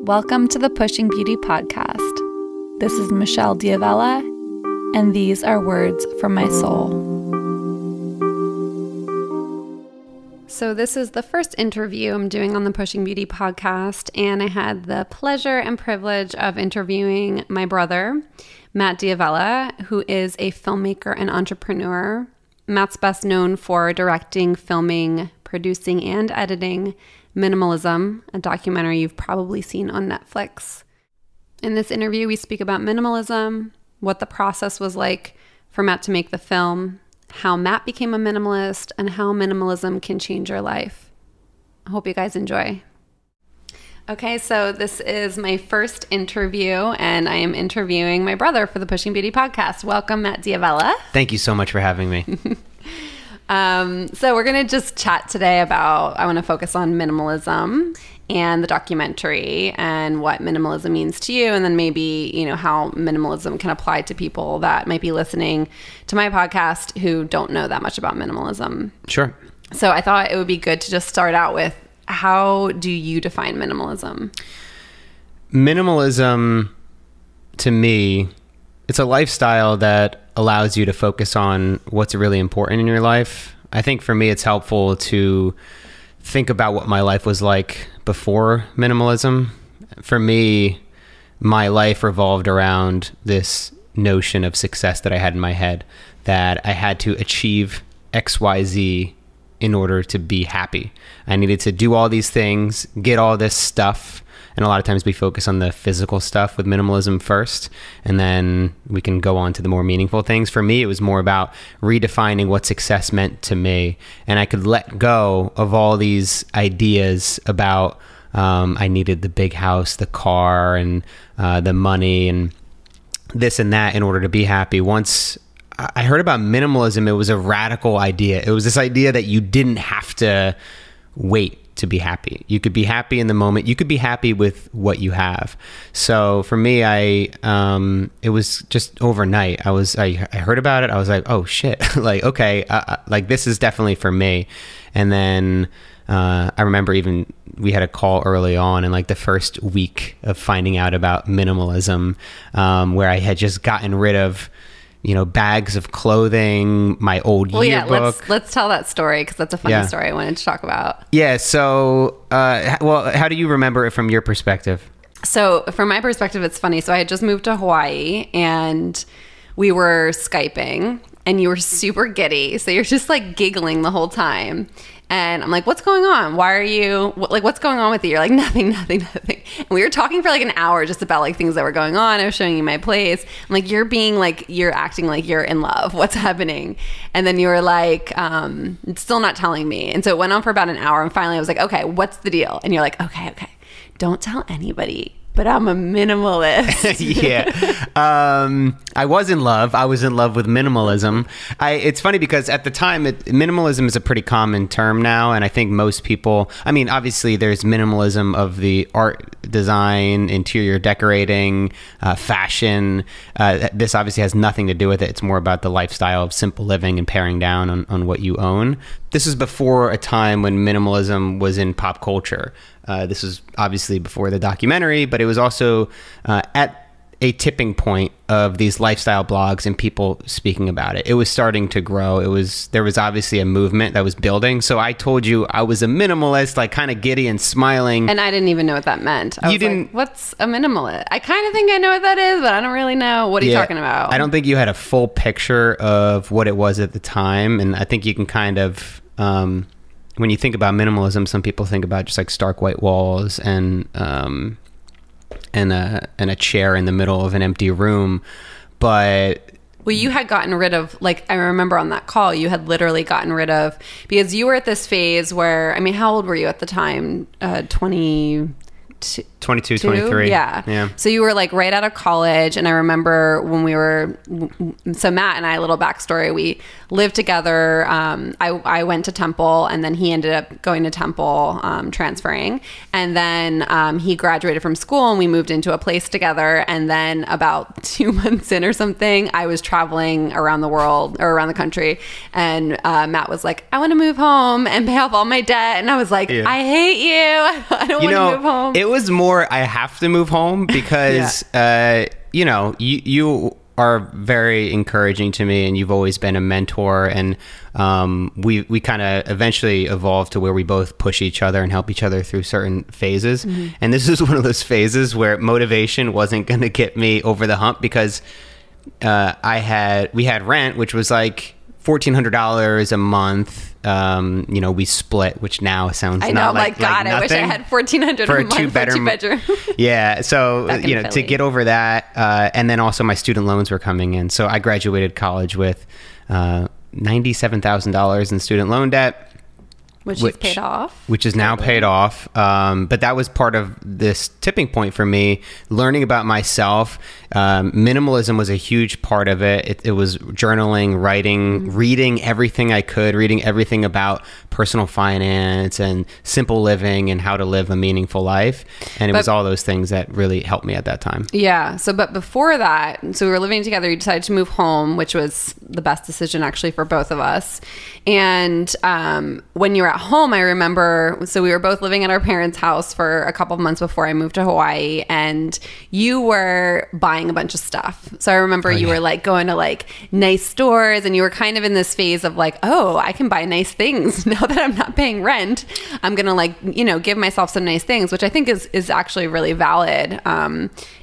Welcome to the Pushing Beauty podcast. This is Michelle Diavella, and these are words from my soul. So this is the first interview I'm doing on the Pushing Beauty podcast, and I had the pleasure and privilege of interviewing my brother, Matt Diavella, who is a filmmaker and entrepreneur. Matt's best known for directing, filming, producing, and editing Minimalism, a documentary you've probably seen on Netflix. In this interview, we speak about minimalism, what the process was like for Matt to make the film, how Matt became a minimalist, and how minimalism can change your life. I hope you guys enjoy. Okay, so this is my first interview, and I am interviewing my brother for the Pushing Beauty podcast. Welcome, Matt Diavella. Thank you so much for having me. So we're going to just chat today about, I want to focus on minimalism and the documentary and what minimalism means to you, and then maybe, how minimalism can apply to people that might be listening to my podcast who don't know that much about minimalism. Sure. So I thought it would be good to just start out with, how do you define minimalism? Minimalism, to me, it's a lifestyle that allows you to focus on what's really important in your life. I think for me, it's helpful to think about what my life was like before minimalism. For me, my life revolved around this notion of success that I had in my head, that I had to achieve XYZ in order to be happy. I needed to do all these things, get all this stuff. And a lot of times we focus on the physical stuff with minimalism first, and then we can go on to the more meaningful things. For me, it was more about redefining what success meant to me. And I could let go of all these ideas about I needed the big house, the car, and the money, and this and that in order to be happy. Once I heard about minimalism, it was a radical idea. It was this idea that you didn't have to wait to be happy. You could be happy in the moment. You could be happy with what you have. So for me, it was just overnight. I heard about it. I was like, oh shit, like, okay, like this is definitely for me. And then I remember even we had a call early on in like the first week of finding out about minimalism, where I had just gotten rid of bags of clothing, my old yearbook. Yeah, let's tell that story, because that's a funny story I wanted to talk about. Yeah, so, how do you remember it from your perspective? So, from my perspective, it's funny. So, I had just moved to Hawaii, and we were Skyping, and you were super giddy. So, you're just like giggling the whole time. And I'm like, what's going on? Why are you, what's going on with you? You're like, nothing. And we were talking for like an hour just about like things that were going on. I was showing you my place. I'm like, you're acting like you're in love. What's happening? And then you were like, still not telling me. And so it went on for about an hour. And finally I was like, okay, what's the deal? And you're like, okay. Don't tell anybody, but I'm a minimalist. Yeah. I was in love. I was in love with minimalism. It's funny because at the time, minimalism is a pretty common term now. And I think most people, obviously there's minimalism of the art, design, interior decorating, fashion. This obviously has nothing to do with it. It's more about the lifestyle of simple living and paring down on what you own. This is before a time when minimalism was in pop culture. This was obviously before the documentary, but it was also at a tipping point of these lifestyle blogs and people speaking about it. It was starting to grow. There was obviously a movement that was building. So I told you I was a minimalist, like kind of giddy and smiling. And I didn't even know what that meant. I was like, what's a minimalist? I kind of think I know what that is, but I don't really know. What are you talking about? I don't think you had a full picture of what it was at the time. And I think you can kind of, when you think about minimalism, some people think about just like stark white walls and a chair in the middle of an empty room. But well, you had gotten rid of, like, I remember on that call, you had literally gotten rid of, because you were at this phase where, how old were you at the time? 22, 23. Yeah. So you were like right out of college. And I remember when so Matt and I, a little backstory, we lived together. I went to Temple, and then he ended up going to Temple, transferring. And then he graduated from school, and we moved into a place together. And then about 2 months in or something, I was traveling around the world, or around the country. And Matt was like, I want to move home and pay off all my debt. And I was like, I hate you. I don't want to move home. It was more more I have to move home because, you know, you are very encouraging to me, and you've always been a mentor, and we kind of eventually evolved to where we both push each other and help each other through certain phases. And this is one of those phases where motivation wasn't going to get me over the hump, because we had rent, which was like $1,400 a month. You know, we split, which now sounds I know, like God, I wish I had $1,400 for a month for a two-bedroom. Yeah, so you know, to Philly. get over that, and then also my student loans were coming in. So I graduated college with $97,000 in student loan debt, Which you've paid off. Which is now paid off. But that was part of this tipping point for me, learning about myself. Minimalism was a huge part of it. It was journaling, writing, reading everything I could, reading everything about personal finance and simple living and how to live a meaningful life. And it was all those things that really helped me at that time. Yeah. So, but before that, so we were living together, you decided to move home, which was the best decision actually for both of us. And when you were at home, I remember, so we were both living at our parents' house for a couple of months before I moved to Hawaii, and you were buying a bunch of stuff. So I remember you were like going to like nice stores, and you were kind of in this phase of like, oh, I can buy nice things now that I'm not paying rent. I'm going to like, you know, give myself some nice things, which I think is actually really valid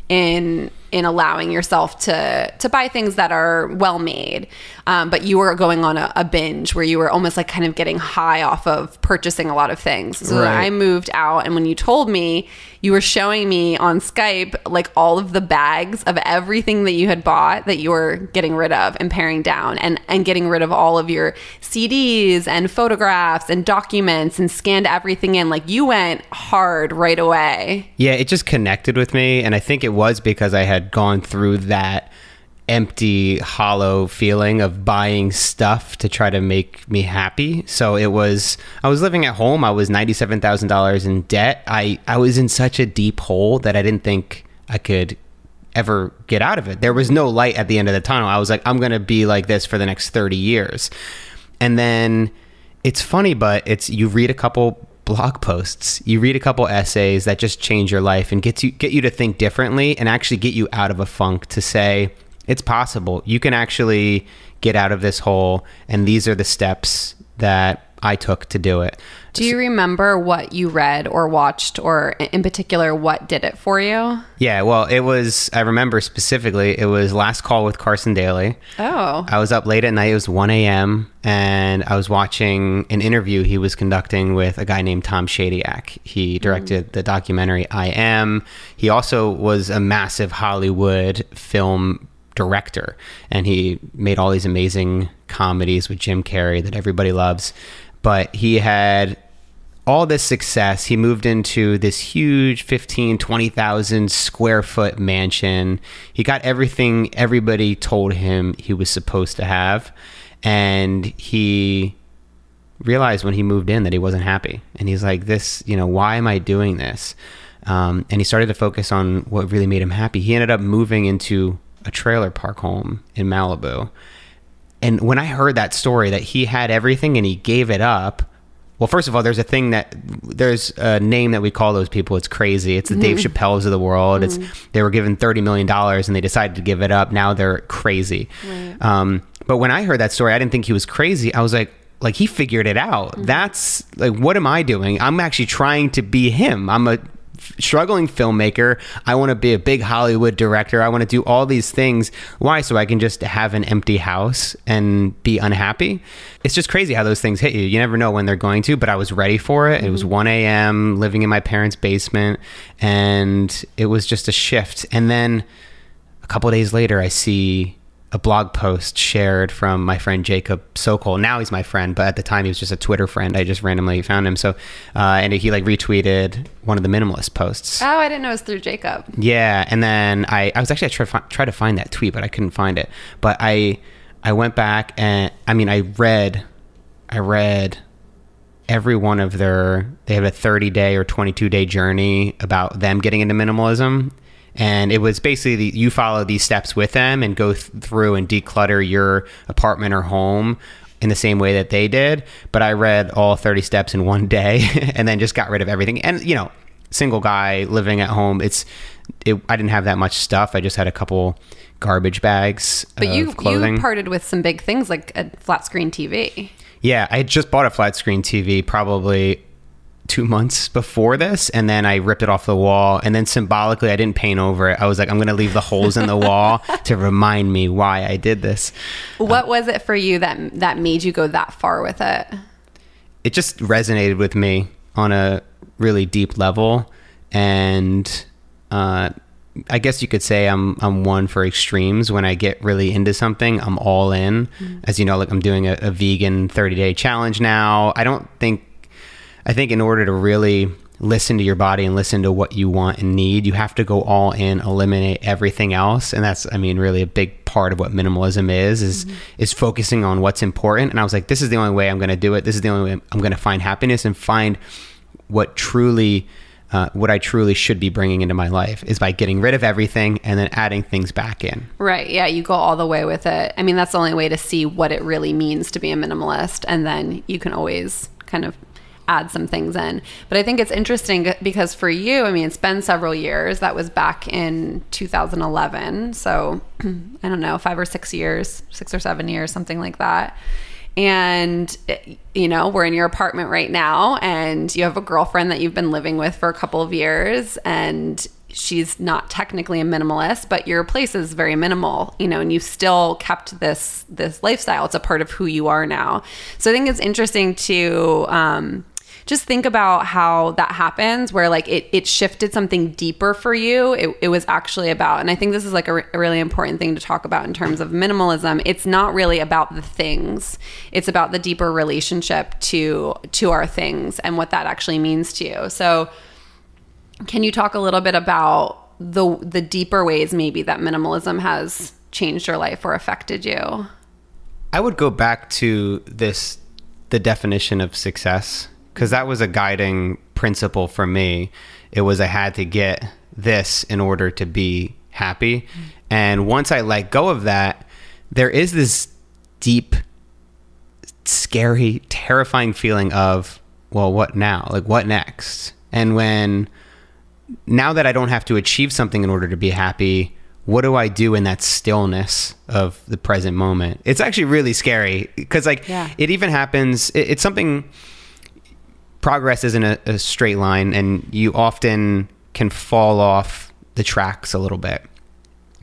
in allowing yourself to buy things that are well made. But you were going on a binge where you were almost like kind of getting high off of purchasing a lot of things. So I moved out, and when you told me, you were showing me on Skype like all of the bags of everything that you had bought that you were getting rid of and paring down, and getting rid of all of your CDs and photographs and documents, and scanned everything in. Like, you went hard right away. Yeah, it just connected with me, and I think it was because I had gone through that empty, hollow feeling of buying stuff to try to make me happy. So I was living at home. I was $97,000 in debt. I was in such a deep hole that I didn't think I could ever get out of it. There was no light at the end of the tunnel. I was like, I'm going to be like this for the next 30 years. And then it's funny, but you read a couple blog posts, you read a couple essays that just change your life and get you to think differently, and actually get you out of a funk to say, it's possible. You can actually get out of this hole, and these are the steps that I took to do it. Do you remember what you read or watched, or in particular, what did it for you? Yeah, well, I remember specifically, it was Last Call with Carson Daly. Oh. I was up late at night. It was 1 a.m. and I was watching an interview he was conducting with a guy named Tom Shadyac. He directed the documentary I Am. He also was a massive Hollywood film director, and he made all these amazing comedies with Jim Carrey that everybody loves. But he had all this success. He moved into this huge 20,000 square foot mansion. He got everything everybody told him he was supposed to have. And he realized when he moved in that he wasn't happy. And he's like, why am I doing this? And he started to focus on what really made him happy. He ended up moving into a trailer park home in Malibu. And when I heard that story, that he had everything and he gave it up, well, first of all, there's a name that we call those people. It's crazy. It's the Dave Chappelles of the world. They were given $30 million and they decided to give it up. Now they're crazy. Right. But when I heard that story, I didn't think he was crazy. I was like he figured it out. That's like, what am I doing? I'm actually trying to be him. I'm a struggling filmmaker. I want to be a big Hollywood director. I want to do all these things. Why? So I can just have an empty house and be unhappy. It's just crazy how those things hit you. You never know when they're going to, but I was ready for it. It was 1 a.m. living in my parents' basement, and it was just a shift. And then a couple of days later, I see a blog post shared from my friend Jacob Sokol. Now he's my friend, but at the time he was just a Twitter friend. I just randomly found him. So, and he like retweeted one of the minimalist posts. Oh, I didn't know it was through Jacob. Yeah. And then I was actually try to find that tweet, but I couldn't find it. But I went back and I read every one of they have a 30-day or 22-day journey about them getting into minimalism. And it was basically you follow these steps with them and go through and declutter your apartment or home in the same way that they did. But I read all 30 steps in one day and then just got rid of everything. And, single guy living at home. I didn't have that much stuff. I just had a couple garbage bags but of clothing. You parted with some big things like a flat screen TV. Yeah, I had just bought a flat screen TV probably 2 months before this, and then I ripped it off the wall, and then symbolically I didn't paint over it. I was like, I'm going to leave the holes in the wall to remind me why I did this. What was it for you that made you go that far with it? It just resonated with me on a really deep level, and I guess you could say I'm one for extremes. When I get really into something, I'm all in. As you know, like I'm doing a vegan 30-day challenge now. I think in order to really listen to your body and listen to what you want and need, you have to go all in, eliminate everything else. And that's, I mean, really a big part of what minimalism is focusing on what's important. And I was like, this is the only way I'm going to do it. This is the only way I'm going to find happiness and find what I truly should be bringing into my life, is by getting rid of everything and then adding things back in. Right. Yeah. You go all the way with it. I mean, that's the only way to see what it really means to be a minimalist. And then you can always kind of add some things in. But I think it's interesting because for you, I mean, it's been several years. That was back in 2011. So I don't know, 5 or 6 years, 6 or 7 years, something like that. And, you know, we're in your apartment right now, and you have a girlfriend that you've been living with for a couple of years, and she's not technically a minimalist, but your place is very minimal, you know, and you've still kept this lifestyle. It's a part of who you are now. So I think it's interesting to just think about how that happens, where like it shifted something deeper for you. It was actually about, and I think this is like a really important thing to talk about in terms of minimalism. It's not really about the things. It's about the deeper relationship to our things and what that actually means to you. So can you talk a little bit about the deeper ways maybe that minimalism has changed your life or affected you? I would go back to the definition of success, because that was a guiding principle for me. It was I had to get this in order to be happy. And once I let go of that, there is this deep, scary, terrifying feeling of, well, what now? Like, what next? And now that I don't have to achieve something in order to be happy, what do I do in that stillness of the present moment? It's actually really scary, because it even happens. It's something. Progress isn't a straight line, and you often can fall off the tracks a little bit.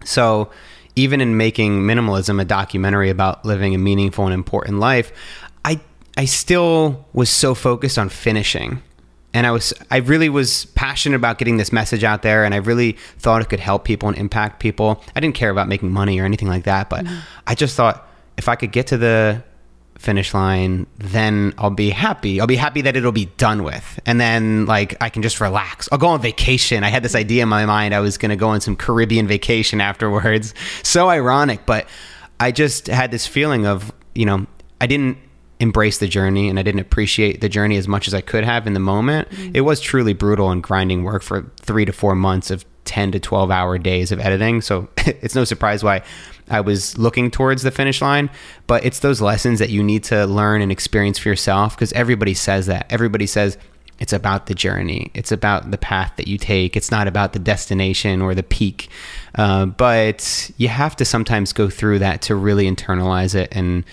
So even in making Minimalism a documentary about living a meaningful and important life, I still was so focused on finishing. And I really was passionate about getting this message out there, and I really thought it could help people and impact people. I didn't care about making money or anything like that, but I just thought if I could get to the finish line, then I'll be happy. I'll be happy that it'll be done with. And then like I can just relax. I'll go on vacation. I had this idea in my mind. I was going to go on some Caribbean vacation afterwards. So ironic, but I just had this feeling of, you know, I didn't embrace the journey, and I didn't appreciate the journey as much as I could have in the moment. It was truly brutal and grinding work for 3 to 4 months of 10 to 12 hour days of editing. So it's no surprise why I was looking towards the finish line, but it's those lessons that you need to learn and experience for yourself, because everybody says that. Everybody says it's about the journey. It's about the path that you take. It's not about the destination or the peak. But you have to sometimes go through that to really internalize it and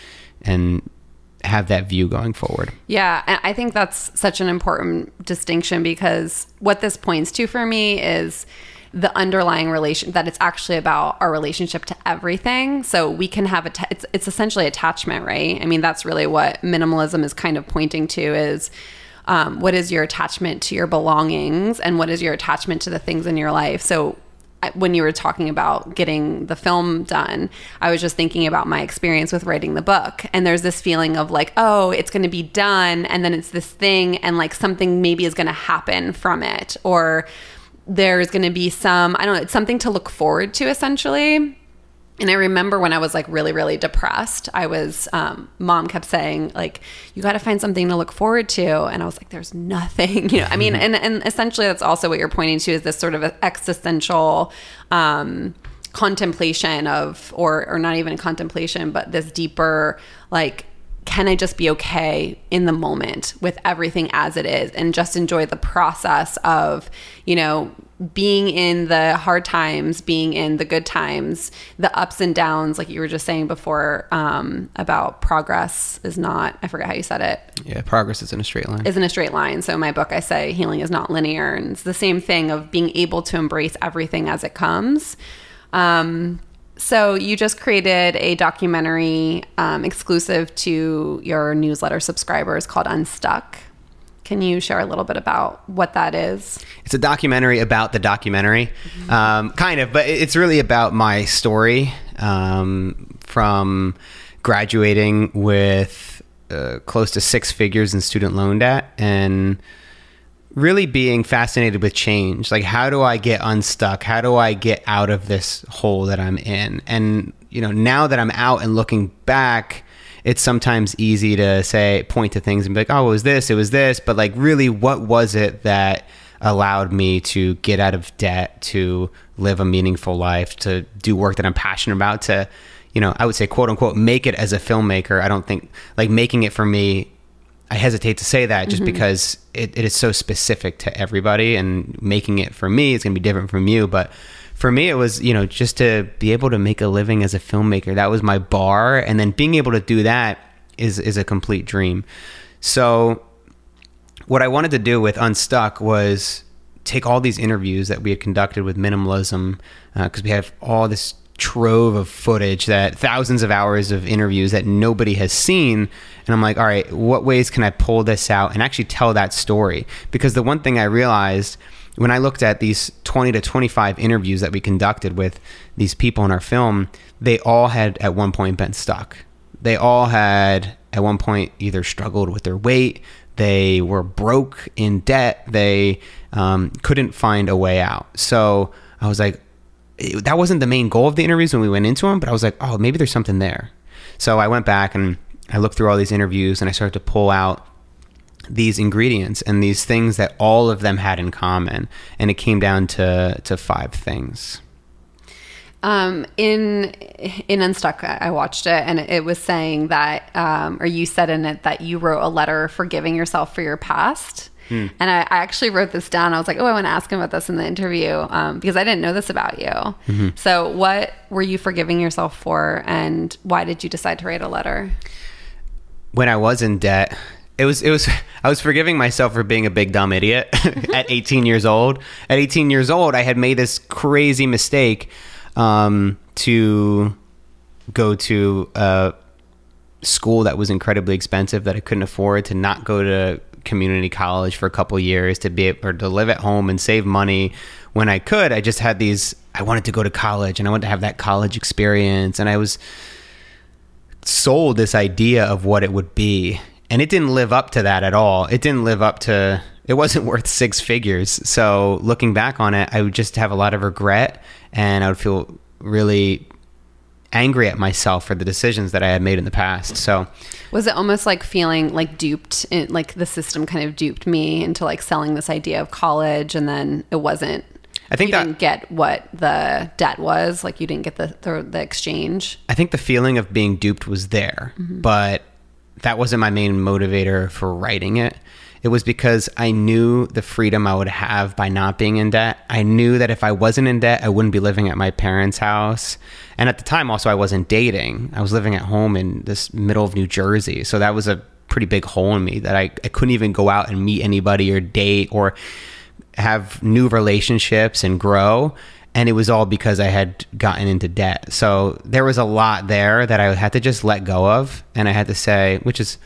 have that view going forward. Yeah, and I think that's such an important distinction, because what this points to for me is the underlying relation, that it's actually about our relationship to everything. So we can have it's essentially attachment, right? I mean, that's really what minimalism is kind of pointing to, is what is your attachment to your belongings, and what is your attachment to the things in your life. So when you were talking about getting the film done, I was just thinking about my experience with writing the book. And there's this feeling of like, oh, it's going to be done. And then it's this thing, and like something maybe is going to happen from it, or there's going to be some, I don't know, it's something to look forward to essentially. And I remember when I was like really, really depressed, I was, mom kept saying like, you got to find something to look forward to. And I was like, there's nothing, you know, I mean, and essentially that's also what you're pointing to, is this sort of existential, contemplation of, or not even contemplation, but this deeper, like can I just be okay in the moment with everything as it is and just enjoy the process of, you know, being in the hard times, being in the good times, the ups and downs, like you were just saying before, about progress is not, I forget how you said it. Yeah, progress isn't a straight line. Isn't a straight line. So in my book, I say healing is not linear. And it's the same thing of being able to embrace everything as it comes. So you just created a documentary exclusive to your newsletter subscribers called Unstuck. Can you share a little bit about what that is? It's a documentary about the documentary, kind of, but it's really about my story from graduating with close to 6 figures in student loan debt and really being fascinated with change. Like, how do I get unstuck? How do I get out of this hole that I'm in? And, you know, now that I'm out and looking back, it's sometimes easy to point to things and be like, oh, it was this. But like, really, what was it that allowed me to get out of debt, to live a meaningful life, to do work that I'm passionate about, to, you know, I would say, quote unquote, make it as a filmmaker. I don't think, like, making it for me, I hesitate to say that just because it is so specific to everybody, and making it for me is going to be different from you. But for me, it was, you know, just to be able to make a living as a filmmaker. That was my bar. And then being able to do that is a complete dream. So what I wanted to do with Unstuck was take all these interviews that we had conducted with Minimalism, because we have all this trove of footage, that thousands of hours of interviews that nobody has seen. And I'm like, all right, what ways can I pull this out and actually tell that story? Because the one thing I realized when I looked at these 20 to 25 interviews that we conducted with these people in our film, they all had at one point been stuck. They all had at one point either struggled with their weight, they were broke in debt, they couldn't find a way out. So I was like, that wasn't the main goal of the interviews when we went into them, but I was like, oh, maybe there's something there. So I went back and I looked through all these interviews and I started to pull out these ingredients and these things that all of them had in common. And it came down to 5 things. In Unstuck, I watched it, and it was saying that, or you said in it that you wrote a letter forgiving yourself for your past. And I actually wrote this down. I was like, oh, I want to ask him about this in the interview, because I didn't know this about you. So what were you forgiving yourself for, and why did you decide to write a letter? When I was in debt, I was forgiving myself for being a big dumb idiot at 18 years old. At 18 years old, I had made this crazy mistake to go to a school that was incredibly expensive that I couldn't afford, to not go to community college for a couple years, to be able to live at home and save money when I could. I just had I wanted to go to college and I wanted to have that college experience, and I was sold this idea of what it would be, and it didn't live up to that at all. It wasn't worth 6 figures. So looking back on it, I would just have a lot of regret, and I would feel really angry at myself for the decisions that I had made in the past. So was it almost like feeling like duped, like the system kind of duped me into like selling this idea of college, and then it wasn't, I think you didn't get what the debt was, like you didn't get the exchange? I think the feeling of being duped was there, but that wasn't my main motivator for writing it. It was because I knew the freedom I would have by not being in debt. I knew that if I wasn't in debt, I wouldn't be living at my parents' house. And at the time also, I wasn't dating. I was living at home in this middle of New Jersey. So that was a pretty big hole in me, that I couldn't even go out and meet anybody or date or have new relationships and grow. And it was all because I had gotten into debt. So there was a lot there that I had to just let go of. And I had to say, which is,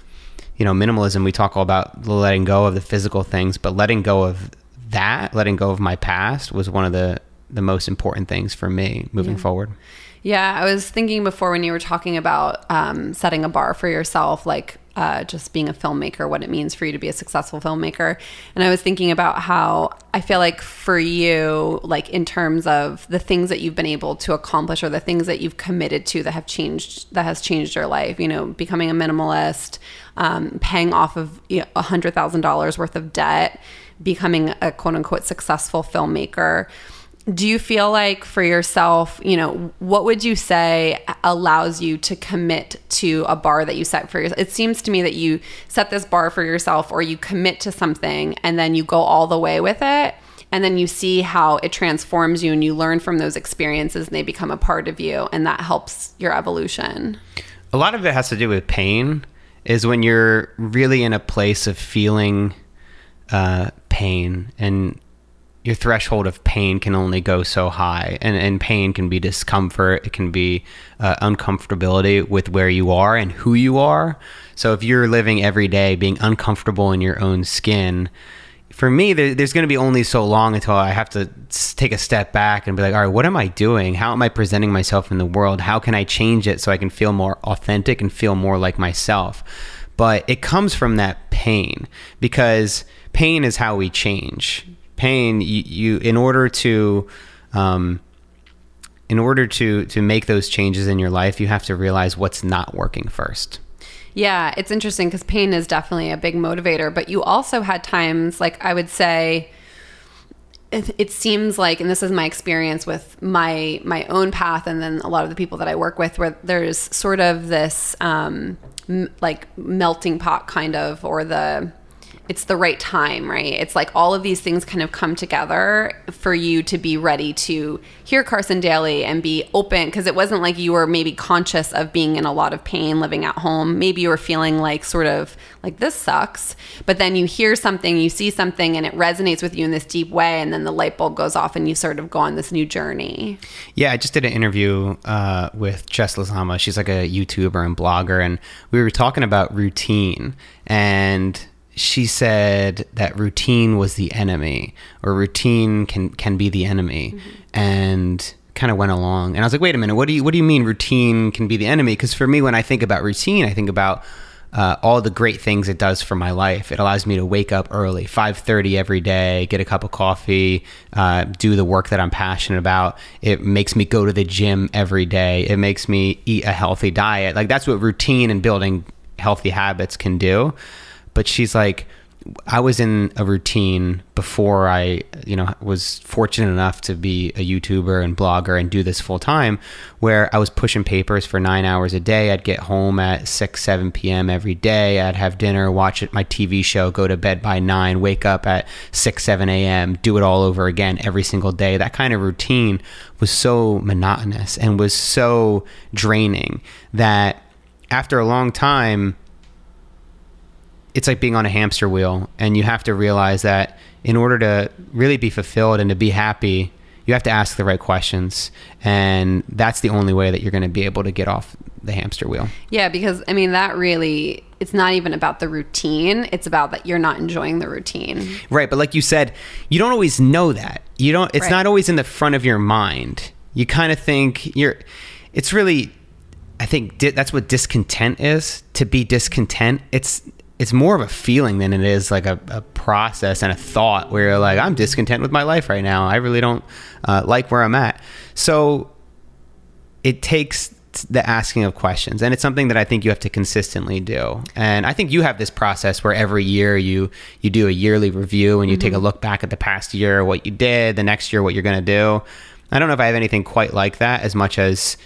you know, minimalism, we talk all about letting go of the physical things, but letting go of that, letting go of my past was one of the most important things for me moving forward. Yeah, I was thinking before when you were talking about setting a bar for yourself, like just being a filmmaker, what it means for you to be a successful filmmaker. And I was thinking about how I feel like for you, like in terms of the things that you've been able to accomplish or the things that you've committed to that has changed your life, you know, becoming a minimalist, paying off of $100,000 worth of debt, becoming a quote unquote successful filmmaker. Do you feel like for yourself, what would you say allows you to commit to a bar that you set for yourself? It seems to me that you set this bar for yourself, or you commit to something and then you go all the way with it, and then you see how it transforms you and you learn from those experiences and they become a part of you, and that helps your evolution. A lot of it has to do with pain, is when you're really in a place of feeling pain, and your threshold of pain can only go so high, and pain can be discomfort. It can be uncomfortability with where you are and who you are. So if you're living every day being uncomfortable in your own skin, for me, there's going to be only so long until I have to take a step back and be like, all right, what am I doing? How am I presenting myself in the world? How can I change it so I can feel more authentic and feel more like myself? But it comes from that pain, because pain is how we change. Pain, you in order to make those changes in your life, you have to realize what's not working first. Yeah, it's interesting because pain is definitely a big motivator, but you also had times, like I would say, it seems like, and this is my experience with my own path, and then a lot of the people that I work with, where there's sort of this like melting pot kind of, or it's the right time, right? It's like all of these things kind of come together for you to be ready to hear Carson Daly and be open, because it wasn't like you were maybe conscious of being in a lot of pain living at home. Maybe you were feeling like sort of like, this sucks, but then you hear something, you see something, and it resonates with you in this deep way, and then the light bulb goes off and you sort of go on this new journey. Yeah, I just did an interview with Jess Lazama. She's like a YouTuber and blogger, and we were talking about routine, and she said that routine was the enemy, or routine can be the enemy, and kind of went along. And I was like, wait a minute, what do you mean routine can be the enemy? Because for me, when I think about routine, I think about all the great things it does for my life. It allows me to wake up early, 5:30 every day, get a cup of coffee, do the work that I'm passionate about. It makes me go to the gym every day. It makes me eat a healthy diet. Like, that's what routine and building healthy habits can do. But she's like, I was in a routine before I, was fortunate enough to be a YouTuber and blogger and do this full time, where I was pushing papers for 9 hours a day. I'd get home at 6, 7 p.m. every day. I'd have dinner, watch my TV show, go to bed by 9, wake up at 6, 7 a.m., do it all over again every single day. That kind of routine was so monotonous and was so draining that after a long time, it's like being on a hamster wheel, and you have to realize that in order to really be fulfilled and to be happy, you have to ask the right questions, and that's the only way that you're going to be able to get off the hamster wheel. Yeah, because that really, it's not even about the routine, it's about that you're not enjoying the routine. Right, but like you said, you don't always know that. It's not always in the front of your mind. You kind of think it's really, I think that's what discontent is. To be discontent, it's more of a feeling than it is like a process and a thought where you're like, I'm discontent with my life right now. I really don't like where I'm at. So it takes the asking of questions, and it's something that I think you have to consistently do. And I think you have this process where every year you do a yearly review, and you take a look back at the past year, what you did, the next year, what you're going to do. I don't know if I have anything quite like that, as much as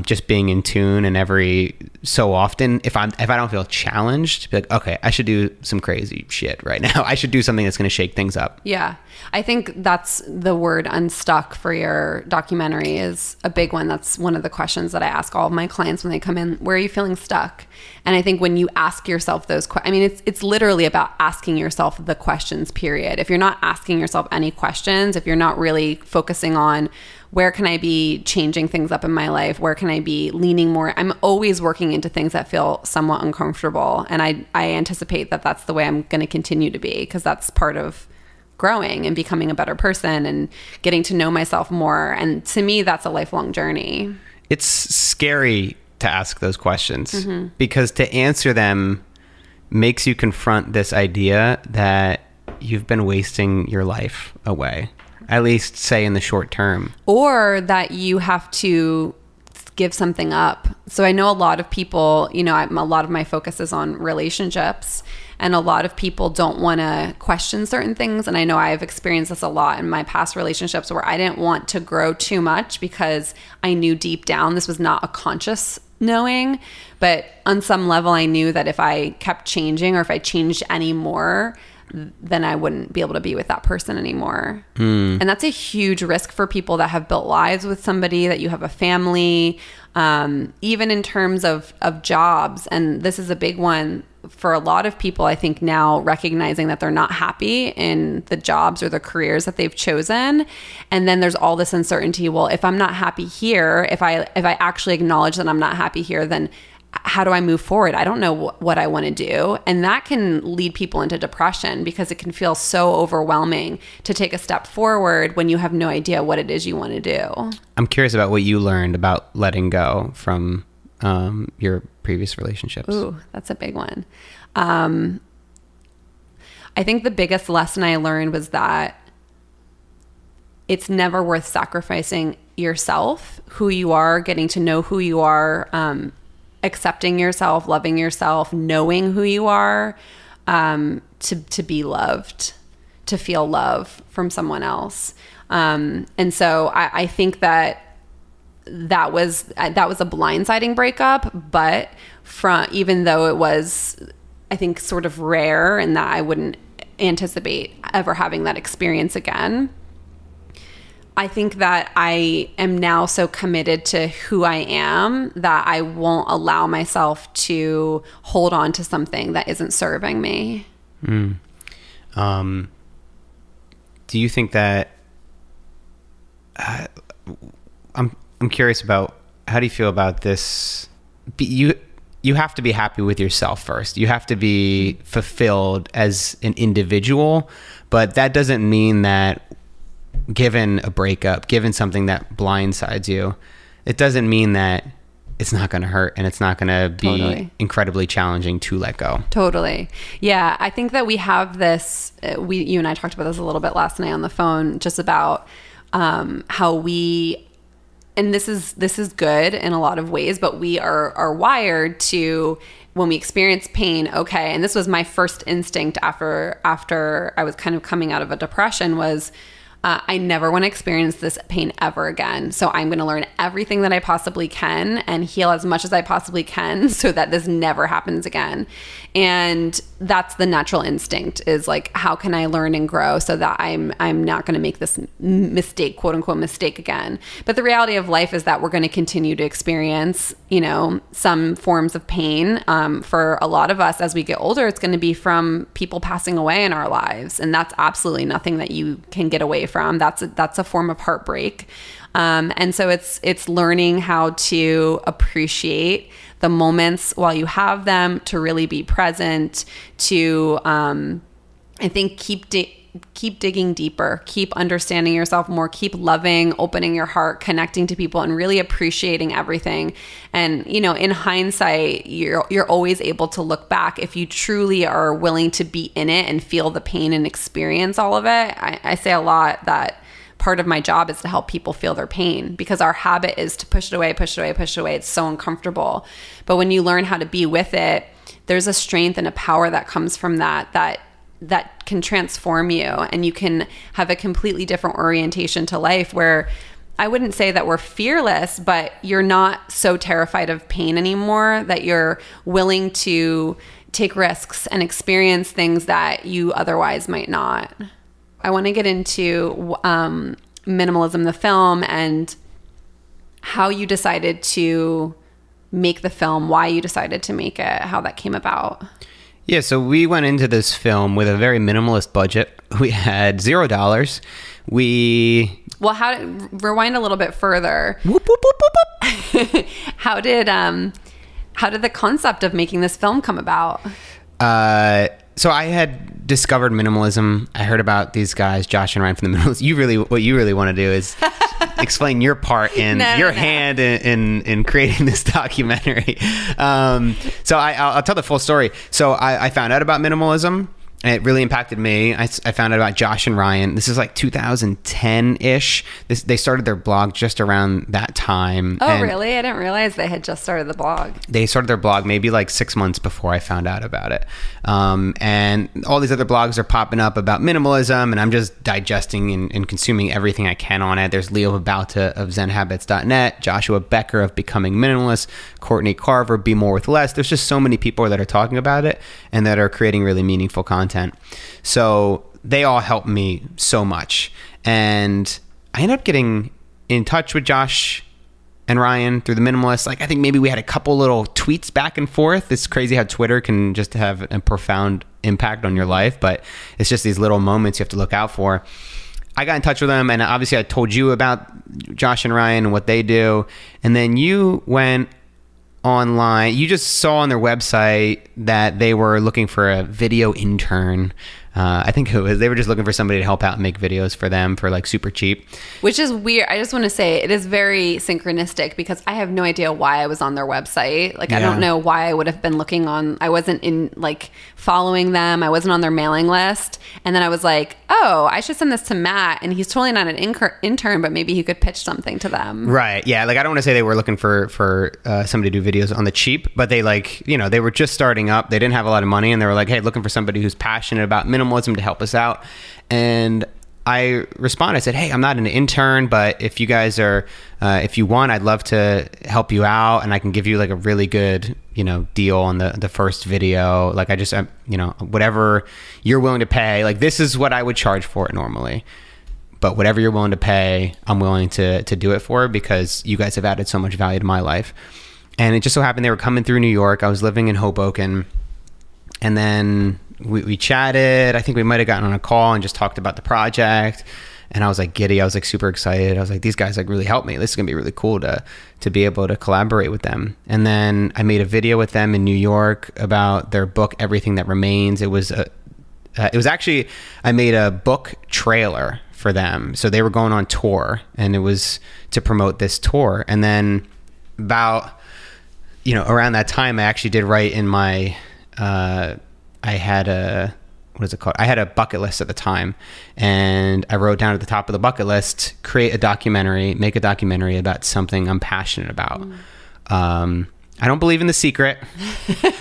just being in tune, and every so often, if I don't feel challenged, be like, okay, I should do some crazy shit right now. I should do something that's going to shake things up. Yeah. I think that's the word unstuck for your documentary is a big one. That's one of the questions that I ask all of my clients when they come in. Where are you feeling stuck? And I think when you ask yourself those questions, it's literally about asking yourself the questions, period. If you're not asking yourself any questions, if you're not really focusing on where can I be changing things up in my life? Where can I be leaning more? I'm always working into things that feel somewhat uncomfortable. And I anticipate that that's the way I'm going to continue to be, because that's part of growing and becoming a better person and getting to know myself more. And to me, that's a lifelong journey. It's scary to ask those questions because to answer them makes you confront this idea that you've been wasting your life away. At least say in the short term. Or that you have to give something up. So I know a lot of people, a lot of my focus is on relationships, and a lot of people don't want to question certain things. And I know I've experienced this a lot in my past relationships where I didn't want to grow too much because I knew deep down this was not a conscious knowing. But on some level, I knew that if I kept changing or if I changed any more, then I wouldn't be able to be with that person anymore. And that's a huge risk for people that have built lives with somebody, that you have a family, even in terms of jobs. And this is a big one for a lot of people, I think, now, recognizing that they're not happy in the jobs or the careers that they've chosen. And then there's all this uncertainty. Well, if I'm not happy here, if I actually acknowledge that I'm not happy here, then how do I move forward? I don't know what I want to do. And that can lead people into depression because it can feel so overwhelming to take a step forward when you have no idea what it is you want to do. I'm curious about what you learned about letting go from your previous relationships. Ooh, that's a big one. I think the biggest lesson I learned was that it's never worth sacrificing yourself, who you are, getting to know who you are, accepting yourself, loving yourself, knowing who you are, to be loved, to feel love from someone else. And so I think that was a blindsiding breakup, but even though it was, I think, sort of rare, and that I wouldn't anticipate ever having that experience again, I think that I am now so committed to who I am that I won't allow myself to hold on to something that isn't serving me. Do you think that I'm curious about, how do you feel about this? You have to be happy with yourself first. You have to be fulfilled as an individual, but that doesn't mean that given a breakup, given something that blindsides you, it doesn't mean that it's not going to hurt and it's not going to be incredibly challenging to let go. Totally. Yeah. I think that we have this, you and I talked about this a little bit last night on the phone, just about how we, and this is good in a lot of ways, but we are wired to, when we experience pain, okay, and this was my first instinct after I was kind of coming out of a depression, was I never want to experience this pain ever again. So I'm going to learn everything that I possibly can and heal as much as I possibly can so that this never happens again. And that's the natural instinct, is like, how can I learn and grow so that I'm not going to make this mistake, quote unquote mistake, again. But the reality of life is that we're going to continue to experience, some forms of pain. For a lot of us, as we get older, it's going to be from people passing away in our lives. And that's absolutely nothing that you can get away from. That's a form of heartbreak. And so it's learning how to appreciate the moments while you have them, to really be present, to, I think, keep digging deeper, keep understanding yourself more, keep loving, opening your heart, connecting to people, and really appreciating everything. And, in hindsight, you're always able to look back if you truly are willing to be in it and feel the pain and experience all of it. I say a lot that part of my job is to help people feel their pain, because our habit is to push it away, push it away, push it away. It's so uncomfortable. But when you learn how to be with it, there's a strength and a power that comes from that can transform you, and you can have a completely different orientation to life, where I wouldn't say that we're fearless, but you're not so terrified of pain anymore, that you're willing to take risks and experience things that you otherwise might not. I want to get into Minimalism, the film, and how you decided to make the film, why you decided to make it, how that came about. Yeah, so we went into this film with a very minimalist budget. We had $0. Rewind a little bit further. Whoop, whoop, whoop, whoop, whoop. How did the concept of making this film come about? So I had discovered minimalism. I heard about these guys, Josh and Ryan from the Minimalism. What you really want to do is explain your part in hand in creating this documentary. So I'll tell the full story. So I found out about minimalism. And it really impacted me. I found out about Josh and Ryan. This is like 2010-ish. They started their blog just around that time. Oh, really? I didn't realize they had just started the blog. They started their blog maybe like 6 months before I found out about it. And all these other blogs are popping up about minimalism, and I'm just digesting and consuming everything I can on it. There's Leo Babauta of ZenHabits.net, Joshua Becker of Becoming Minimalist, Courtney Carver, Be More with Less. There's just so many people that are talking about it and that are creating really meaningful content. So they all helped me so much. And I ended up getting in touch with Josh and Ryan through the Minimalist. Like, I think maybe we had a couple little tweets back and forth. It's crazy how Twitter can just have a profound impact on your life, but it's just these little moments you have to look out for. I got in touch with them, and obviously I told you about Josh and Ryan and what they do. And then you went online. You just saw on their website that they were looking for a video intern. I think they were just looking for somebody to help out and make videos for them for like super cheap. Which is weird. I just want to say it is very synchronistic because I have no idea why I was on their website. Like, I don't know why I would have been looking on. I wasn't in like following them. I wasn't on their mailing list. And then I was like, oh, I should send this to Matt. And he's totally not an intern, but maybe he could pitch something to them. Right. Yeah. Like, I don't want to say they were looking for somebody to do videos on the cheap, but they they were just starting up. They didn't have a lot of money, and they were like, hey, looking for somebody who's passionate about minimalism to help us out. And I responded, I said, hey, I'm not an intern, but if you guys are, if you want, I'd love to help you out, and I can give you like a really good, deal on the first video. Like, I just, whatever you're willing to pay, like, this is what I would charge for it normally. But whatever you're willing to pay, I'm willing to do it for, because you guys have added so much value to my life. And it just so happened they were coming through New York. I was living in Hoboken, and then we chatted. I think we might have gotten on a call and just talked about the project. And I was like giddy. I was like super excited. I was like, these guys like really helped me. This is gonna be really cool to be able to collaborate with them. And then I made a video with them in New York about their book, Everything That Remains. It was actually, I made a book trailer for them. So they were going on tour, and it was to promote this tour. And then about, around that time, I actually did write in my, I had a bucket list at the time, and I wrote down at the top of the bucket list, make a documentary about something I'm passionate about. I don't believe in The Secret,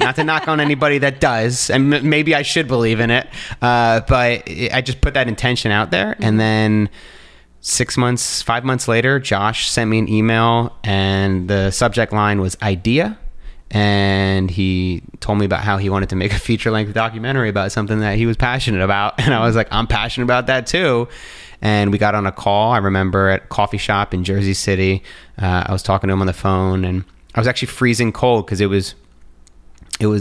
not to knock on anybody that does, and maybe I should believe in it. But I just put that intention out there. And then 5 months later, Josh sent me an email, and the subject line was idea. And he told me about how he wanted to make a feature-length documentary about something that he was passionate about. And I was like, I'm passionate about that too. And we got on a call, I remember, at a coffee shop in Jersey City. I was talking to him on the phone, and I was actually freezing cold because it was,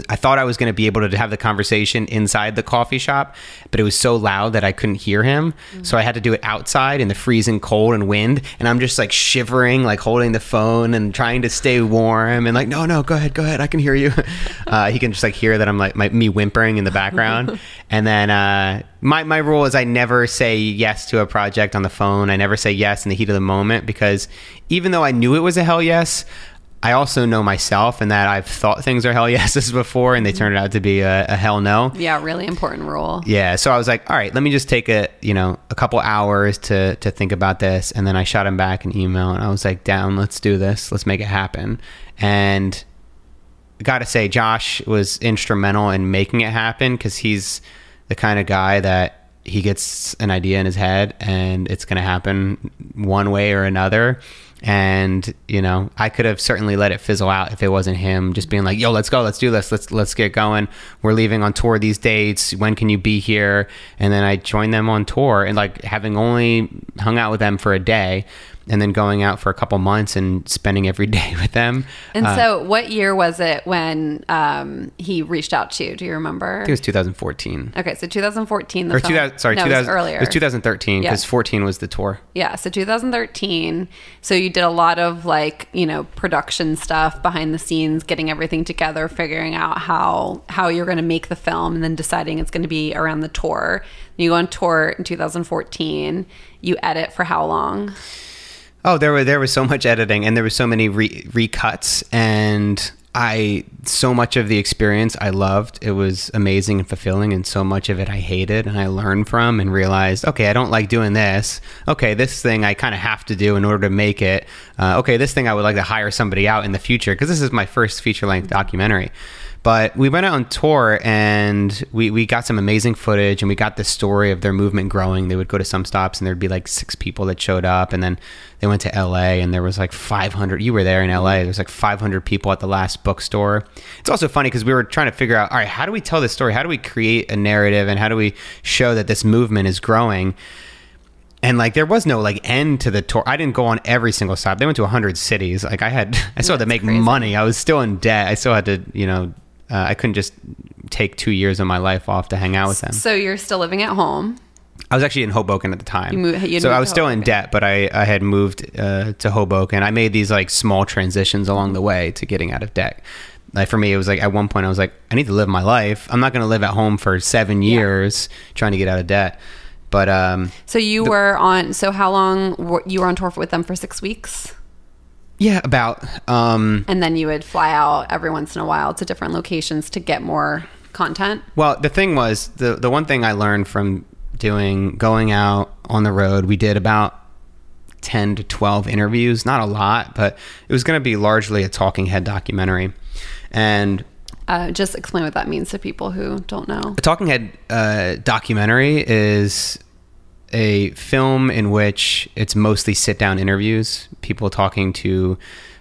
I thought I was going to be able to have the conversation inside the coffee shop, but it was so loud that I couldn't hear him. So I had to do it outside in the freezing cold and wind. And I'm just like shivering, like holding the phone and trying to stay warm, and like, no, go ahead. I can hear you. He can just like hear that I'm like me whimpering in the background. And then my rule is I never say yes to a project on the phone. I never say yes in the heat of the moment, because even though I knew it was a hell yes, I also know myself, and that I've thought things are hell yeses before, and they turned out to be a hell no. Yeah, really important rule. Yeah, so I was like, all right, let me just take a couple hours to think about this, and then I shot him back an email, and I was like, down, let's do this, let's make it happen. And I gotta say, Josh was instrumental in making it happen, because he's the kind of guy that he gets an idea in his head, and it's gonna happen one way or another. And I could have certainly let it fizzle out if it wasn't him just being like, yo, let's go, let's do this, let's get going, we're leaving on tour these dates, when can you be here? And then I joined them on tour, and like having only hung out with them for a day, and then going out for a couple months and spending every day with them. And so what year was it when he reached out to you? Do you remember? I think it was 2014. Okay, so 2014. It was earlier. It was 2013, because 14 was the tour. Yeah, so 2013. So you did a lot of like, production stuff behind the scenes, getting everything together, figuring out how you're going to make the film, and then deciding it's going to be around the tour. You go on tour in 2014. You edit for how long? Oh, there was so much editing, and there was so many recuts, and so much of the experience I loved. It was amazing and fulfilling, and so much of it I hated, and I learned from and realized, okay, I don't like doing this. Okay, this thing I kind of have to do in order to make it. Okay, this thing I would like to hire somebody out in the future, because this is my first feature-length documentary. But we went out on tour, and we got some amazing footage, and we got the story of their movement growing. They would go to some stops, and there'd be like 6 people that showed up, and then they went to LA, and there was like 500. You were there in LA. There was like 500 people at the last bookstore. It's also funny because we were trying to figure out, all right, how do we tell this story? How do we create a narrative, and how do we show that this movement is growing? And like, there was no like end to the tour. I didn't go on every single stop. They went to 100 cities. Like I still had to make money. I was still in debt. I still had to, I couldn't just take 2 years of my life off to hang out with them. So you're still living at home? I was actually in Hoboken at the time. So I was still in debt, but I had moved to Hoboken. I made these like small transitions along the way to getting out of debt. Like for me, it was like at one point I was like, I need to live my life. I'm not going to live at home for 7 years trying to get out of debt. But so so how long you were on tour with them for 6 weeks? Yeah, about. And then you would fly out every once in a while to different locations to get more content? Well, the thing was, the one thing I learned from going out on the road, we did about 10 to 12 interviews, not a lot, but it was going to be largely a talking head documentary. And just explain what that means to people who don't know. A talking head documentary is a film in which it's mostly sit-down interviews, people talking to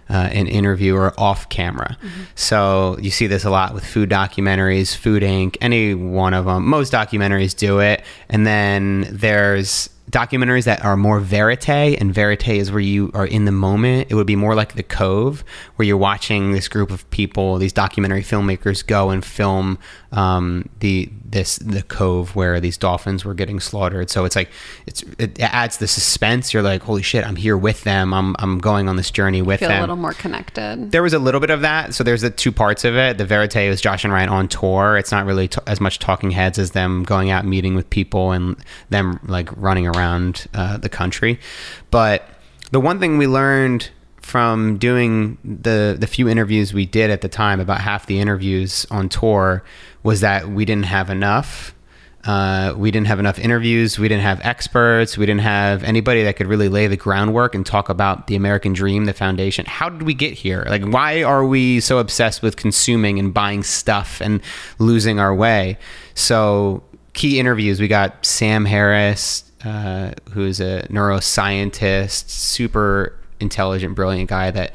an interviewer off camera. Mm-hmm. So you see this a lot with food documentaries, Food Inc., any one of them. Most documentaries do it. And then there's documentaries that are more verite, and verite is where you are in the moment. It would be more like The Cove, where you're watching this group of people, these documentary filmmakers, go and film the cove where these dolphins were getting slaughtered. So it's like it adds the suspense. You're like, holy shit, I'm here with them. I'm going on this journey with them. Feel a little more connected. There was a little bit of that. So there's the 2 parts of it. The verite is Josh and Ryan on tour. It's not really as much talking heads as them going out and meeting with people and them like running around the country. But the one thing we learned from doing the few interviews we did at the time, about half the interviews on tour, was that we didn't have enough. We didn't have enough interviews. We didn't have experts. We didn't have anybody that could really lay the groundwork and talk about the American dream, the foundation. How did we get here? Like, why are we so obsessed with consuming and buying stuff and losing our way? So key interviews, we got Sam Harris, who's a neuroscientist, super intelligent, brilliant guy that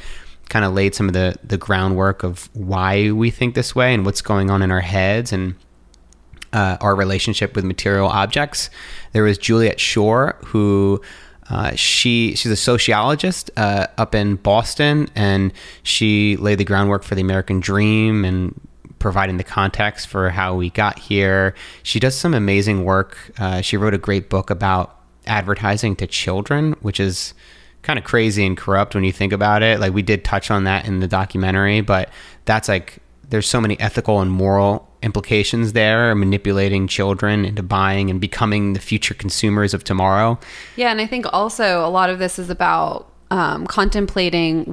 kind of laid some of the groundwork of why we think this way and what's going on in our heads and our relationship with material objects. There was Juliet Shore, who she's a sociologist up in Boston, and she laid the groundwork for the American dream and providing the context for how we got here. She does some amazing work. She wrote a great book about advertising to children, which is kind of crazy and corrupt when you think about it. Like, we did touch on that in the documentary, but that's like, there's so many ethical and moral implications there, manipulating children into buying and becoming the future consumers of tomorrow. Yeah, and I think also a lot of this is about contemplating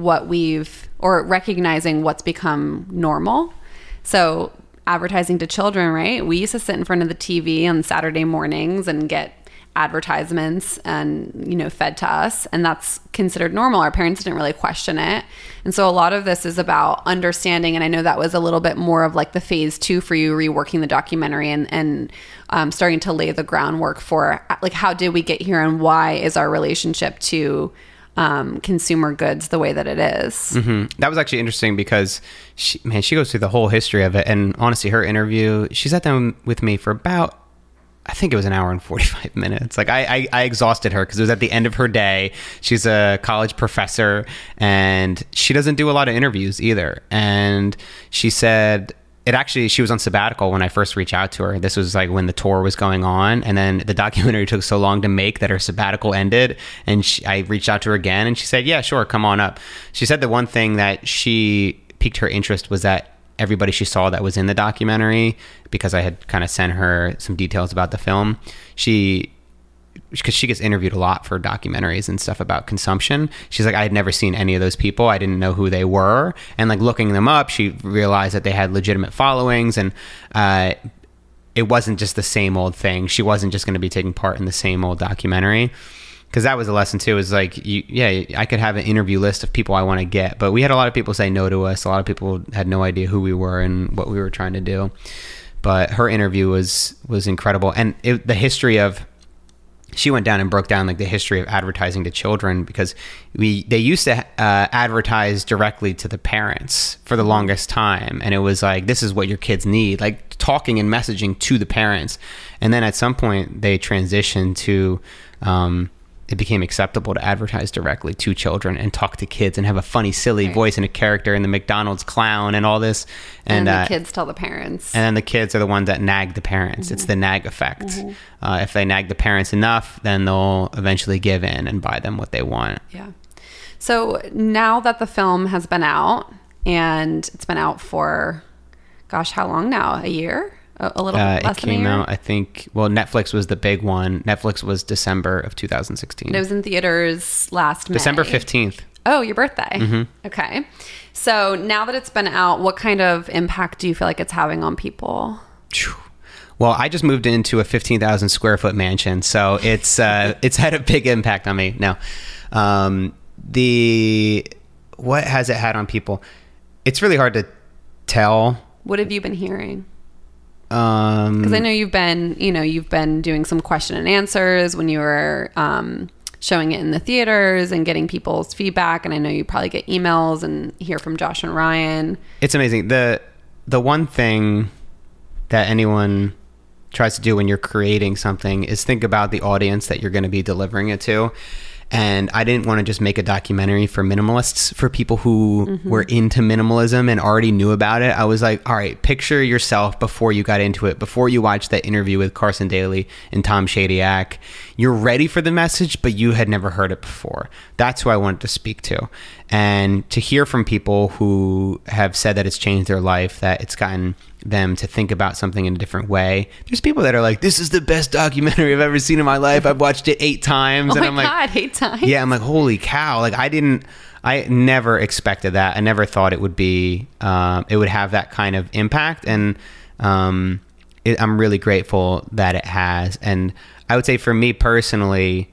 or recognizing what's become normal. So advertising to children, right? We used to sit in front of the TV on Saturday mornings and get advertisements and fed to us, and that's considered normal. Our parents didn't really question it. And so a lot of this is about understanding, and I know that was a little bit more of like the phase 2 for you, reworking the documentary and starting to lay the groundwork for like, how did we get here and why is our relationship to consumer goods the way that it is. Mm-hmm. That was actually interesting because she goes through the whole history of it. And honestly, her interview, she sat down with me for about, I think it was an hour and 45 minutes. Like I exhausted her because it was at the end of her day. She's a college professor and she doesn't do a lot of interviews either. And she said she was on sabbatical when I first reached out to her. This was like when the tour was going on. And then the documentary took so long to make that her sabbatical ended. And I reached out to her again and she said, yeah, sure, come on up. She said the one thing that she piqued her interest was that everybody she saw that was in the documentary, because I had kind of sent her some details about the film, she because she gets interviewed a lot for documentaries and stuff about consumption. She's like, I had never seen any of those people. I didn't know who they were. And like looking them up, she realized that they had legitimate followings, and it wasn't just the same old thing. She wasn't just going to be taking part in the same old documentary. Because that was a lesson too, is like, I could have an interview list of people I want to get, but we had a lot of people say no to us. A lot of people had no idea who we were and what we were trying to do. But her interview was incredible. And the history of, she went down and broke down like the history of advertising to children, because they used to advertise directly to the parents for the longest time. And it was like, this is what your kids need, like talking and messaging to the parents. And then at some point they transitioned to, it became acceptable to advertise directly to children and talk to kids and have a funny, silly voice and a character and the McDonald's clown and all this. And the kids tell the parents. And then the kids are the ones that nag the parents. It's the nag effect. If they nag the parents enough, then they'll eventually give in and buy them what they want. Yeah. So now that the film has been out, and it's been out for, gosh, how long now? A year? A little less than a year? It came out, I think, well, Netflix was the big one. Netflix was December of 2016. It was in theaters last May. December 15th. Oh, your birthday. Okay. So now that it's been out, what kind of impact do you feel like it's having on people? Well, I just moved into a 15,000 square foot mansion, so it's had a big impact on me. Now, what has it had on people? It's really hard to tell. What have you been hearing? Because I know you've been doing some question and answers when you were showing it in the theaters and getting people's feedback, and I know you probably get emails and hear from Josh and Ryan. It's amazing. The one thing that anyone tries to do when you're creating something is think about the audience that you're going to be delivering it to. And I didn't want to just make a documentary for minimalists, for people who were into minimalism and already knew about it. I was like, all right, picture yourself before you got into it, before you watched that interview with Carson Daly and Tom Shadyac. You're ready for the message, but you had never heard it before. That's who I wanted to speak to. And to hear from people who have said that it's changed their life, that it's gotten them to think about something in a different way. There's people that are like, this is the best documentary I've ever seen in my life. I've watched it 8 times. Oh and my God, 8 times? Yeah, I'm like, holy cow. Like I never expected that. I never thought it would be, it would have that kind of impact. And I'm really grateful that it has. And I would say for me personally,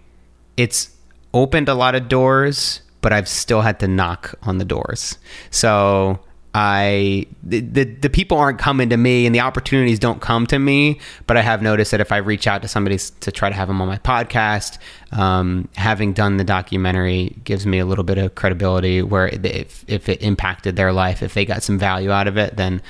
it's opened a lot of doors, but I've still had to knock on the doors. So the people aren't coming to me and the opportunities don't come to me, but I have noticed that if I reach out to somebody to try to have them on my podcast, having done the documentary gives me a little bit of credibility where if it impacted their life, if they got some value out of it, then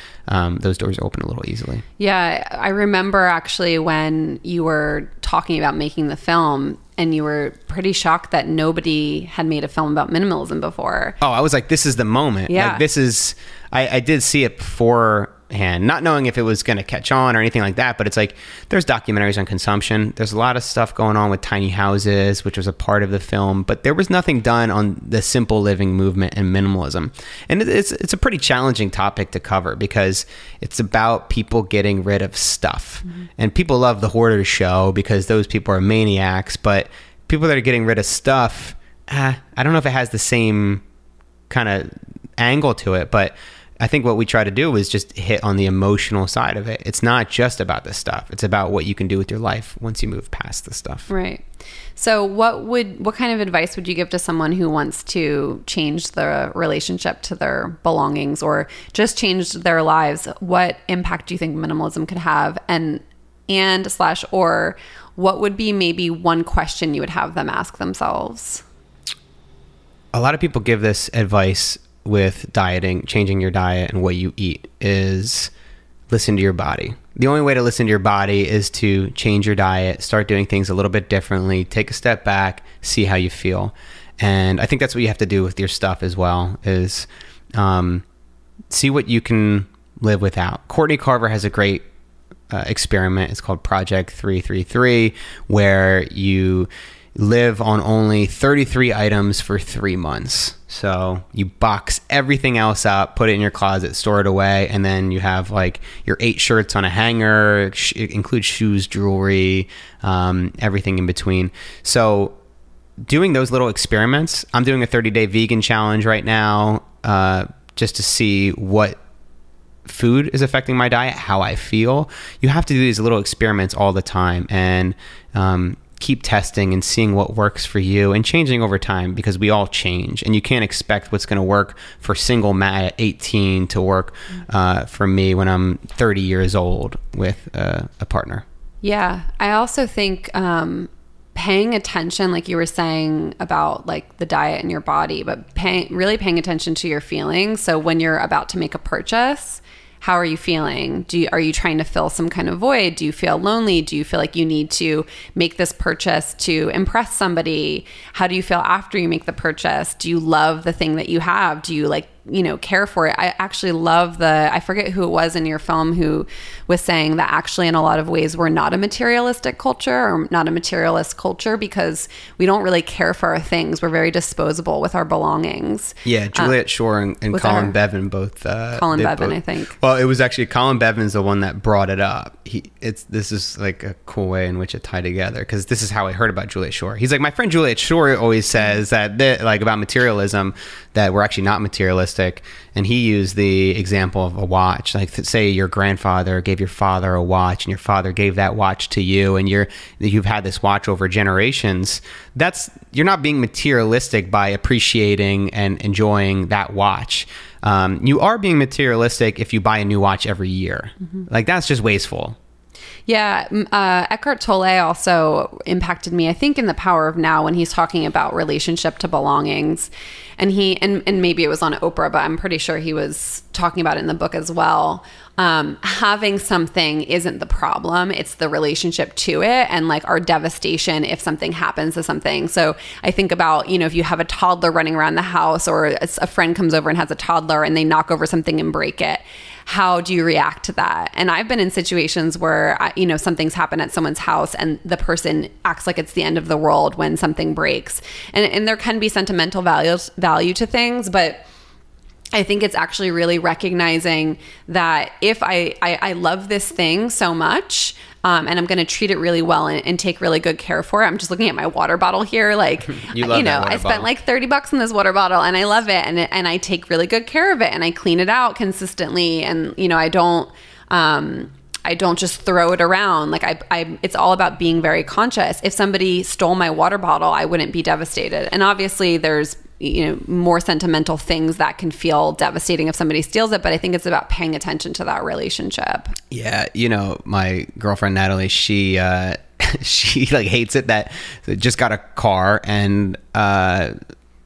those doors open a little easily. Yeah, I remember actually when you were talking about making the film, and you were pretty shocked that nobody had made a film about minimalism before. Oh, I was like, this is the moment. Yeah. Like, this is, I did see it beforehand, not knowing if it was going to catch on or anything like that, but it's like, there's documentaries on consumption. There's a lot of stuff going on with tiny houses, which was a part of the film, but there was nothing done on the simple living movement and minimalism. And it's a pretty challenging topic to cover because it's about people getting rid of stuff. And people love the hoarder show because those people are maniacs, but people that are getting rid of stuff, I don't know if it has the same kind of angle to it, but I think what we try to do is just hit on the emotional side of it. It's not just about the stuff. It's about what you can do with your life once you move past the stuff. Right. So what kind of advice would you give to someone who wants to change the relationship to their belongings or just change their lives? What impact do you think minimalism could have? Or what would be maybe one question you would have them ask themselves? A lot of people give this advice with dieting, changing your diet and what you eat, is listen to your body. The only way to listen to your body is to change your diet, start doing things a little bit differently, take a step back, see how you feel. And I think that's what you have to do with your stuff as well, is see what you can live without. Courtney Carver has a great experiment. It's called Project 333, where live on only 33 items for 3 months. So you box everything else up, put it in your closet, store it away, and then you have like your 8 shirts on a hanger. It includes shoes, jewelry, everything in between. So doing those little experiments, I'm doing a 30-day vegan challenge right now, just to see what food is affecting my diet, how I feel. You have to do these little experiments all the time, and keep testing and seeing what works for you and changing over time, because we all change, and you can't expect what's going to work for single Matt at 18 to work for me when I'm 30 years old with a partner. Yeah. I also think paying attention, like you were saying about like the diet and your body, but really paying attention to your feelings. So when you're about to make a purchase, how are you feeling? Are you trying to fill some kind of void? Do you feel lonely? Do you feel like you need to make this purchase to impress somebody? How do you feel after you make the purchase? Do you love the thing that you have? Do you like, care for it? I actually love I forget who it was in your film who was saying that actually in a lot of ways we're not a materialistic culture or not a materialist culture because we don't really care for our things. We're very disposable with our belongings. Yeah, Juliet Shore and Colin Bevan both. Colin Bevan, I think. Well, it was actually Colin Bevan's the one that brought it up. This is like a cool way in which it tied together, because this is how I heard about Juliet Shore. He's like, my friend Juliet Shore always says that like about materialism, that we're actually not materialistic. And he used the example of a watch. Like, say your grandfather gave your father a watch, and your father gave that watch to you, and you've had this watch over generations. You're not being materialistic by appreciating and enjoying that watch. You are being materialistic if you buy a new watch every year. Mm-hmm. Like, that's just wasteful. Yeah. Eckhart Tolle also impacted me, I think, in The Power of Now, when he's talking about relationship to belongings. And and maybe it was on Oprah, but I'm pretty sure he was talking about it in the book as well. Having something isn't the problem. It's the relationship to it, and like our devastation if something happens to something. So I think about, if you have a toddler running around the house, or a friend comes over and has a toddler and they knock over something and break it. How do you react to that? And I've been in situations where, something's happened at someone's house and the person acts like it's the end of the world when something breaks. And there can be sentimental value to things, but I think it's actually really recognizing that if I love this thing so much, and I'm going to treat it really well and take really good care for it. I'm just looking at my water bottle here. Like, I spent like $30 on this water bottle and I love it. And I take really good care of it, and I clean it out consistently. And, I don't just throw it around. Like it's all about being very conscious. If somebody stole my water bottle, I wouldn't be devastated. And obviously there's, more sentimental things that can feel devastating if somebody steals it. But I think it's about paying attention to that relationship. Yeah. My girlfriend, Natalie, she like hates it that just got a car, and I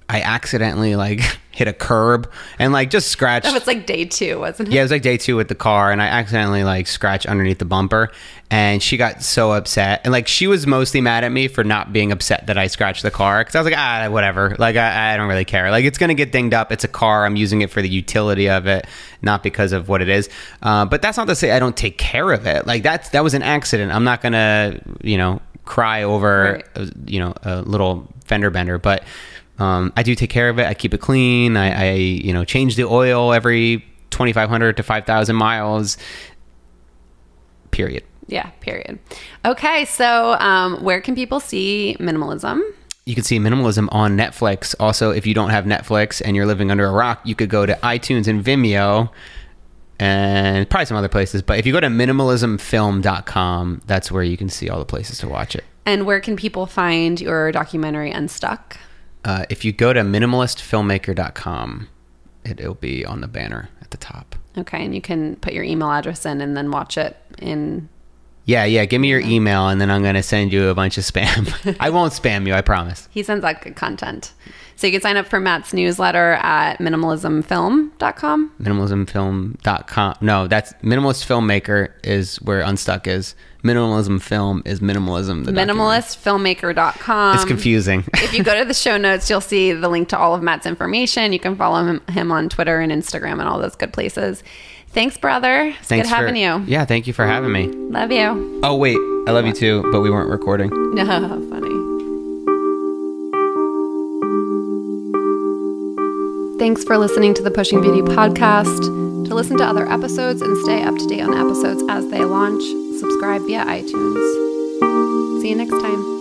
accidentally like hit a curb and like just scratched. That was like day 2, wasn't it? Yeah, it was like day 2 with the car, and I accidentally like scratched underneath the bumper, and she got so upset. And like, she was mostly mad at me for not being upset that I scratched the car, because I was like, whatever. Like, I don't really care. Like, it's gonna get dinged up. It's a car. I'm using it for the utility of it, not because of what it is. But that's not to say I don't take care of it. Like, that was an accident. I'm not gonna cry over a little fender bender, but I do take care of it. I keep it clean. I change the oil every 2,500 to 5,000 miles. Period. Yeah, period. Okay, so where can people see Minimalism? You can see Minimalism on Netflix. Also, if you don't have Netflix and you're living under a rock, you could go to iTunes and Vimeo and probably some other places. But if you go to minimalismfilm.com, that's where you can see all the places to watch it. And where can people find your documentary Unstuck? If you go to minimalistfilmmaker.com, it'll be on the banner at the top. Okay, and you can put your email address in and then watch it in... Yeah, give me your email, and then I'm going to send you a bunch of spam. I won't spam you, I promise. He sends out good content. So you can sign up for Matt's newsletter at minimalismfilm.com. Minimalismfilm.com. No, that's Minimalist Filmmaker is where Unstuck is. Minimalism Film is Minimalism. Minimalistfilmmaker.com. It's confusing. If you go to the show notes, you'll see the link to all of Matt's information. You can follow him on Twitter and Instagram and all those good places. Thanks, brother. It's good having you. Yeah, thank you for having me. Love you. Oh, wait. I love you too, but we weren't recording. No, funny. Thanks for listening to the Pushing Beauty podcast. To listen to other episodes and stay up to date on episodes as they launch, subscribe via iTunes. See you next time.